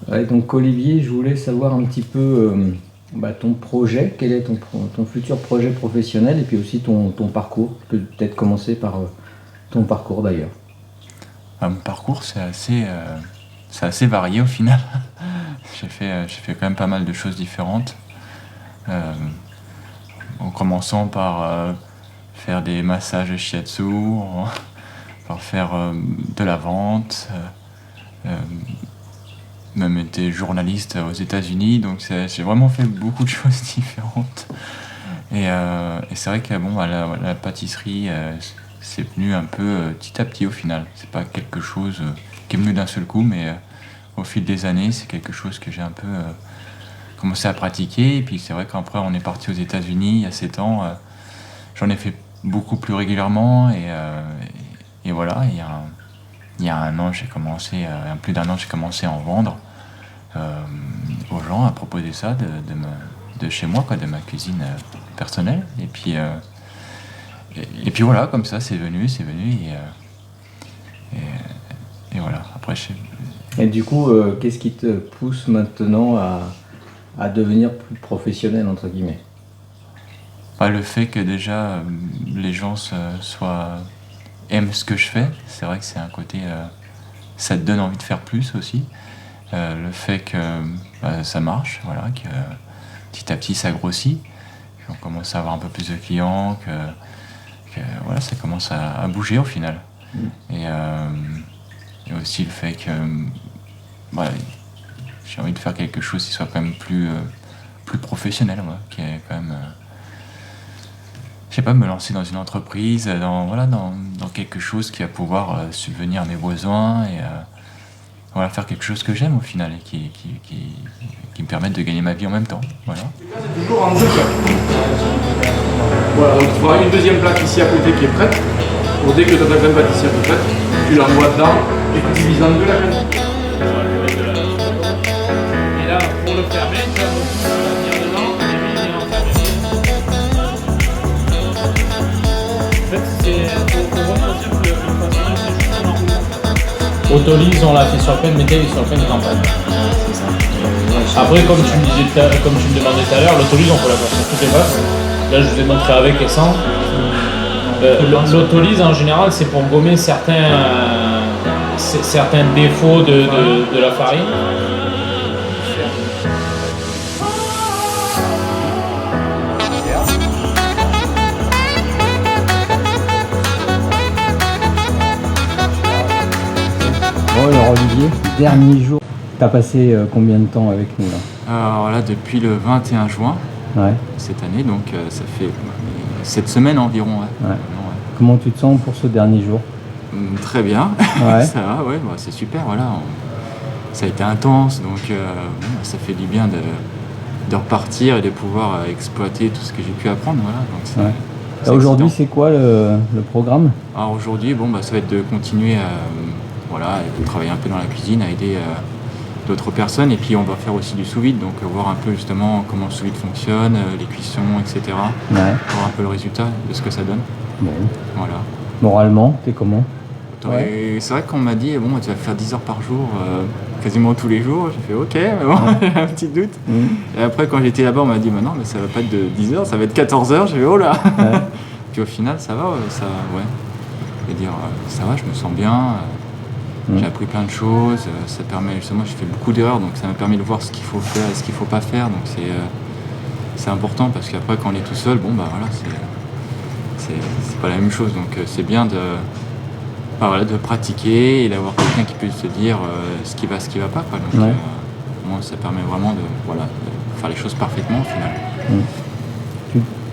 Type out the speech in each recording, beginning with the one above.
Ouais, donc Olivier, je voulais savoir un petit peu ton projet, quel est ton futur projet professionnel et puis aussi ton parcours. Tu peux peut-être commencer par ton parcours d'ailleurs. Mon parcours, c'est assez varié au final. J'ai fait quand même pas mal de choses différentes. Euh, En commençant par faire des massages shiatsu, par faire de la vente, euh, même été journaliste aux États-Unis. Donc j'ai vraiment fait beaucoup de choses différentes. Et c'est vrai que bon, la pâtisserie, c'est venu un peu petit à petit au final. C'est pas quelque chose qui est venu d'un seul coup, mais au fil des années, c'est quelque chose que j'ai un peu commencé à pratiquer. Et puis c'est vrai qu'après, on est parti aux États-Unis il y a 7 ans. J'en ai fait beaucoup plus régulièrement. Et voilà, il y a un an, j'ai commencé, plus d'un an, j'ai commencé à en vendre euh, aux gens, à proposer ça de chez moi, quoi, de ma cuisine personnelle. Et puis voilà, comme ça, c'est venu. Et voilà, après, Et du coup, qu'est-ce qui te pousse maintenant à devenir plus professionnel, entre guillemets? le fait que déjà les gens aiment ce que je fais, c'est vrai que c'est un côté, ça te donne envie de faire plus aussi. Le fait que ça marche, voilà, que petit à petit ça grossit, qu'on commence à avoir un peu plus de clients, que voilà, ça commence à bouger au final. Mm. Et aussi le fait que voilà, j'ai envie de faire quelque chose qui soit quand même plus professionnel, ouais, qui est quand même, je sais pas, me lancer dans une entreprise, dans quelque chose qui va pouvoir subvenir à mes besoins et voilà, faire quelque chose que j'aime au final et qui me permette de gagner ma vie en même temps. Voilà. C'est toujours en deux plats. Voilà, donc tu feras une deuxième plaque ici à côté qui est prête. Pour dès que tu as ta crème pâtissière qui est prête, tu l'envoies dedans et tu divises en deux la crème. Et là, pour le fermer, tu vas venir dedans et lui, il est enfermé. En fait, faut vraiment dire que le façonnage, c'est juste un enroulement. Autolise, on l'a fait sur plein de métal et sur plein de campagnes. C'est ça. Après, comme tu me demandais tout à l'heure, l'autolise, on peut la faire sur toutes les bases. Là, je vous ai montré avec et sans. L'autolyse en général c'est pour gommer certains défauts de la farine. Bon alors Olivier, dernier jour. T'as passé combien de temps avec nous là? Alors là, depuis le 21 juin Ouais, cette année, donc ça fait 7 semaines environ. Ouais. ouais. Ouais. Comment tu te sens pour ce dernier jour? Très bien, Ouais. ça va, ouais, c'est super, voilà. Ça a été intense, donc ça fait du bien de repartir et de pouvoir exploiter tout ce que j'ai pu apprendre, voilà. Donc Ouais. c'est Aujourd'hui, excitant. c'est quoi le programme? Alors aujourd'hui, bon, ça va être de continuer à voilà, de travailler un peu dans la cuisine, à aider d'autres personnes, et puis on va faire aussi du sous-vide, donc voir un peu justement comment le sous-vide fonctionne, les cuissons, etc. Ouais. Voir un peu le résultat de ce que ça donne, Bon. voilà. Moralement, t'es comment? Et c'est vrai qu'on m'a dit, bon, tu vas faire 10 heures par jour, quasiment tous les jours. J'ai fait ok, mais bon, j'ai un petit doute. Mhm. Et après, quand j'étais là-bas, on m'a dit, non, mais ça va pas être de 10 heures, ça va être 14 heures. J'ai fait, oh là. Ouais. Puis au final, ça va, ouais. Je veux dire, ça va, je me sens bien. J'ai appris plein de choses. Ça permet, justement, j'ai fait beaucoup d'erreurs, donc ça m'a permis de voir ce qu'il faut faire et ce qu'il faut pas faire. Donc c'est important parce qu'après, quand on est tout seul, bon, bah voilà, c'est pas la même chose. Donc c'est bien de pratiquer et d'avoir quelqu'un qui peut se dire ce qui va pas, quoi. Donc Ouais. moi ça permet vraiment de faire les choses parfaitement au final.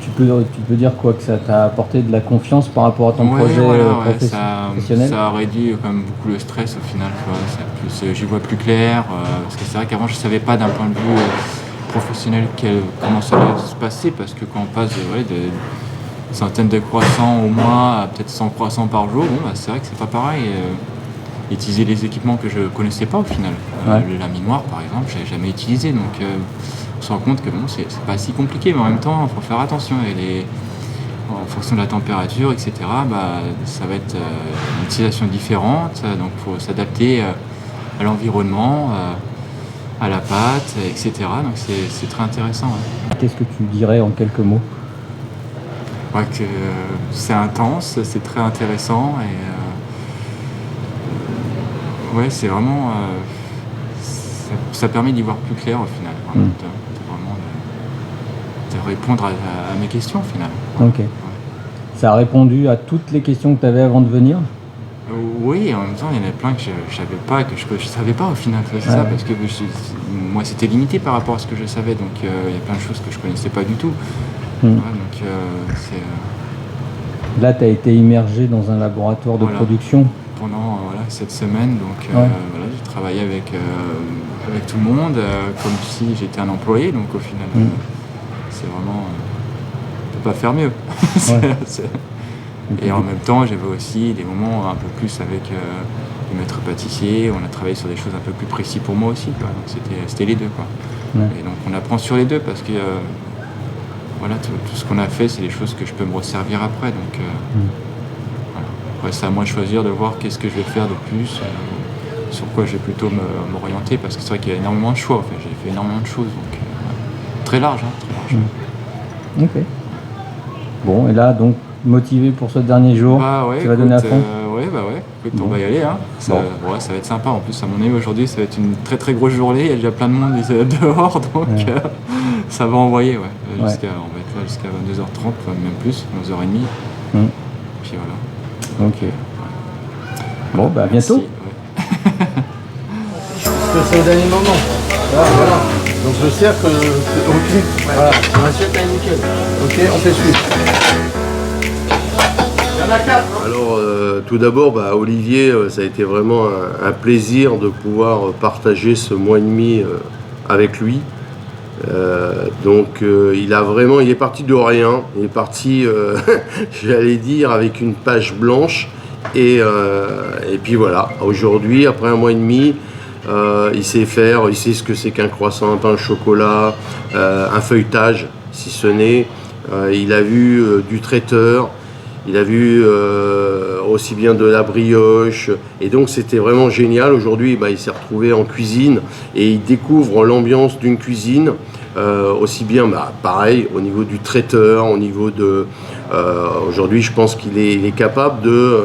Tu peux dire quoi, que ça t'a apporté de la confiance par rapport à ton projet Voilà, professionnel? ça a réduit quand même beaucoup le stress au final, tu vois. J'y vois plus clair, parce que c'est vrai qu'avant je savais pas d'un point de vue professionnel comment ça allait se passer, parce que quand on passe de centaines de croissants au mois à peut-être 100 croissants par jour, bon, c'est vrai que c'est pas pareil. Utiliser les équipements que je connaissais pas au final. Ouais. Le laminoir par exemple, j'avais jamais utilisé, donc on se rend compte que bon, c'est pas si compliqué, mais en même temps, il faut faire attention. En fonction de la température, etc., ça va être une utilisation différente, donc il faut s'adapter à l'environnement. à la pâte, etc. Donc c'est très intéressant. Ouais. Qu'est-ce que tu dirais en quelques mots? Ouais, que c'est intense, c'est très intéressant et ouais, c'est vraiment ça permet d'y voir plus clair au final, vraiment, vraiment de répondre à mes questions au final. Ok. Ouais. Ça a répondu à toutes les questions que tu avais avant de venir? Oui, et en même temps, il y en a plein que je savais pas, que je savais pas au final. C'est ça, parce que moi, c'était limité par rapport à ce que je savais, donc il y a plein de choses que je connaissais pas du tout. Ouais, donc Là, tu as été immergé dans un laboratoire de production pendant cette semaine, donc j'ai travaillé avec tout le monde, comme si j'étais un employé, donc au final, c'est vraiment... on peut pas faire mieux. Et en même temps, j'avais aussi des moments un peu plus avec le maître pâtissier, on a travaillé sur des choses un peu plus précises pour moi aussi, quoi. Donc c'était les deux, quoi. Et donc on apprend sur les deux parce que voilà, tout ce qu'on a fait, c'est des choses que je peux me resservir après. Donc voilà. Après, c'est à moi de choisir, de voir qu'est-ce que je vais faire de plus, sur quoi je vais plutôt m'orienter, parce que c'est vrai qu'il y a énormément de choix. En fait. J'ai fait énormément de choses, donc très large, hein, très large. Ok. Bon, et là, donc, motivé pour ce dernier jour, tu vas donner à fond? Écoute, on va y aller. Hein. Ça va être sympa. En plus, à mon avis, aujourd'hui, ça va être une très très grosse journée. Il y a déjà plein de monde dehors, donc ça va envoyer. On va être là jusqu'à 22h30, même plus, 11h30. Puis voilà. Ok. Bon, bah à bientôt. C'est au dernier moment. Voilà. Donc je sais que... Ok. Voilà. L'assiette est nickel. Ok, on fait suivre. Alors tout d'abord, Olivier, ça a été vraiment un plaisir de pouvoir partager ce mois et demi avec lui. Il est parti de rien, il est parti, j'allais dire, avec une page blanche. Et puis voilà, aujourd'hui, après un mois et demi, il sait ce que c'est qu'un croissant, un pain au chocolat, un feuilletage, si ce n'est. Il a vu du traiteur. Il a vu aussi bien de la brioche, et donc c'était vraiment génial. Aujourd'hui, il s'est retrouvé en cuisine et il découvre l'ambiance d'une cuisine, aussi bien, pareil, au niveau du traiteur, au niveau de... aujourd'hui, je pense qu'il est capable de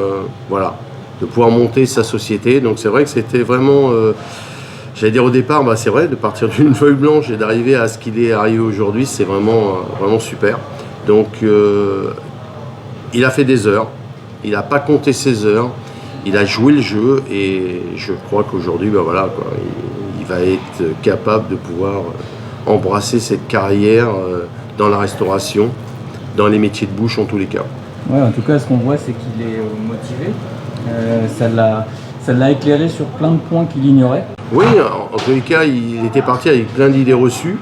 pouvoir monter sa société. Donc c'est vrai que c'était vraiment... j'allais dire au départ, c'est vrai, de partir d'une feuille blanche et d'arriver à ce qu'il est arrivé aujourd'hui, c'est vraiment, vraiment super. Donc... il a fait des heures, il n'a pas compté ses heures, il a joué le jeu et je crois qu'aujourd'hui, il va être capable de pouvoir embrasser cette carrière dans la restauration, dans les métiers de bouche en tous les cas. Ouais, en tout cas, ce qu'on voit, c'est qu'il est motivé. Ça l'a éclairé sur plein de points qu'il ignorait. Oui, en tous les cas, il était parti avec plein d'idées reçues.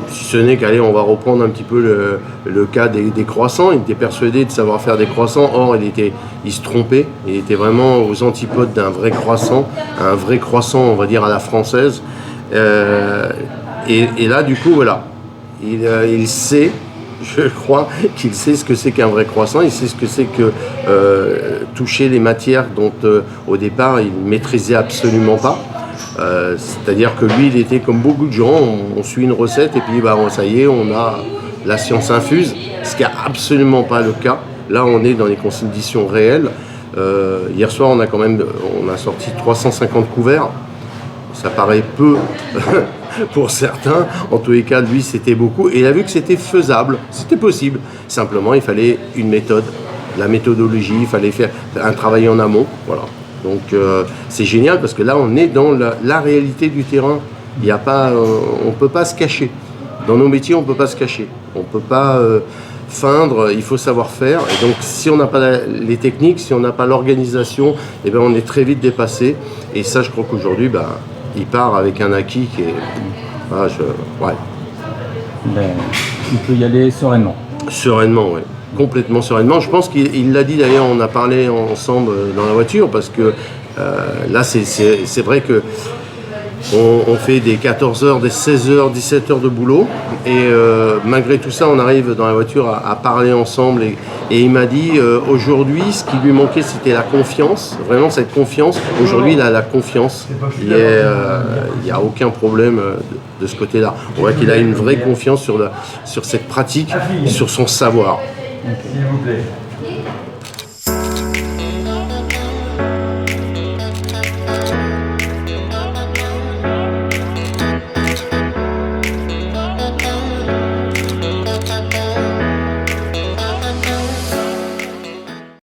Si ce n'est qu'allez, on va reprendre un petit peu le cas des croissants. Il était persuadé de savoir faire des croissants, or il se trompait. Il était vraiment aux antipodes d'un vrai croissant, on va dire à la française. Et là, du coup, voilà, il sait, je crois qu'il sait ce que c'est qu'un vrai croissant. Il sait ce que c'est que toucher les matières dont au départ il ne maîtrisait absolument pas. C'est-à-dire que lui, il était comme beaucoup de gens, on suit une recette et puis ça y est, on a la science infuse, ce qui n'est absolument pas le cas. Là, on est dans les conditions réelles. Hier soir, on a sorti 350 couverts. Ça paraît peu pour certains. En tous les cas, lui, c'était beaucoup. Et il a vu que c'était faisable, c'était possible. Simplement, il fallait une méthode, la méthodologie, il fallait faire un travail en amont. Voilà. Donc c'est génial parce que là on est dans la réalité du terrain. Il y a pas, on ne peut pas se cacher. Dans nos métiers on ne peut pas se cacher. On ne peut pas feindre, il faut savoir faire. Et donc si on n'a pas les techniques, si on n'a pas l'organisation, on est très vite dépassé. Et ça je crois qu'aujourd'hui il part avec un acquis qui est... Il peut y aller sereinement. Sereinement, oui. Complètement sereinement. Je pense qu'il l'a dit d'ailleurs, on a parlé ensemble dans la voiture parce que là c'est vrai que On fait des 14 heures, des 16 heures, 17 heures de boulot. Et malgré tout ça, on arrive dans la voiture à parler ensemble. Et il m'a dit, aujourd'hui, ce qui lui manquait, c'était la confiance. Vraiment, cette confiance. Aujourd'hui, il a la confiance. Il n'y a aucun problème de ce côté-là. On voit qu'il a une vraie confiance sur cette pratique, sur son savoir. S'il vous plaît.